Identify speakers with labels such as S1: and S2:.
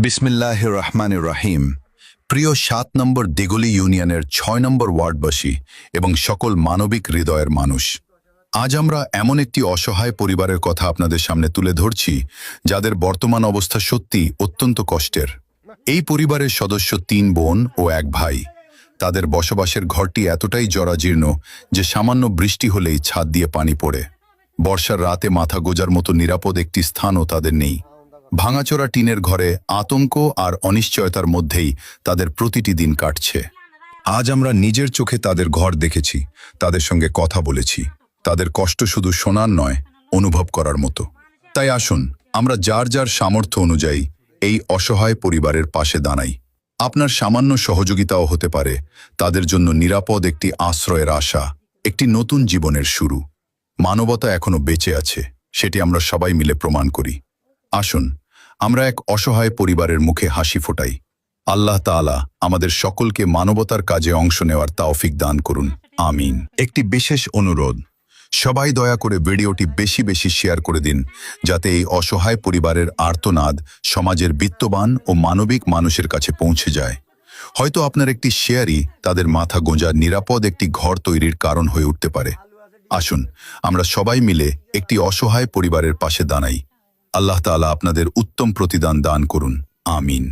S1: বিসমিল্লাহির রহমানির রহিম। প্রিয় ৭ নম্বর দেগলি ইউনিয়নের ৬ নম্বর ওয়ার্ডবাসী এবং সকল মানবিক হৃদয়ের মানুষ, আজ আমরা এমন একটি অসহায় পরিবারের কথা আপনাদের সামনে তুলে ধরছি যাদের বর্তমান অবস্থা সত্যি অত্যন্ত কষ্টের। এই পরিবারের সদস্য ৩ বোন ও ১ ভাই। তাদের বসবাসের ঘরটি এতটাই জরাজীর্ণ যে সামান্য বৃষ্টি হলেই ছাদ দিয়ে পানি পড়ে। বর্ষার রাতে মাথা গোজার মতো নিরাপদ একটি স্থানও তাদের নেই। ভাঙাচোরা টিনের ঘরে আতঙ্ক আর অনিশ্চয়তার মধ্যেই তাদের প্রতিটি দিন কাটছে। আজ আমরা নিজের চোখে তাদের ঘর দেখেছি, তাদের সঙ্গে কথা বলেছি। তাদের কষ্ট শুধু শোনার নয়, অনুভব করার মতো। তাই আসুন আমরা যার যার সামর্থ্য অনুযায়ী এই অসহায় পরিবারের পাশে দাঁড়াই। আপনার সামান্য সহযোগিতাও হতে পারে তাদের জন্য নিরাপদ একটি আশ্রয়ের আশা, একটি নতুন জীবনের শুরু। মানবতা এখনো বেঁচে আছে, সেটি আমরা সবাই মিলে প্রমাণ করি। আসুন আমরা এক অসহায় পরিবারের মুখে হাসি ফোটাই। আল্লাহ তাআলা আমাদের সকলকে মানবতার কাজে অংশ নেওয়ার তৌফিক দান করুন, আমিন। একটি বিশেষ অনুরোধ, সবাই দয়া করে ভিডিওটি বেশি বেশি শেয়ার করে দিন, যাতে এই অসহায় পরিবারের আর্তনাদ সমাজের বিত্তবান ও মানবিক মানুষের কাছে পৌঁছে যায়। হয়তো আপনার একটি শেয়ারই তাদের মাথা গোঁজার নিরাপদ একটি ঘর তৈরির কারণ হয়ে উঠতে পারে। আসুন আমরা সবাই মিলে একটি অসহায় পরিবারের পাশে দাঁড়াই। আল্লাহ তাআলা আপনাদের উত্তম প্রতিদান দান করুন, আমিন।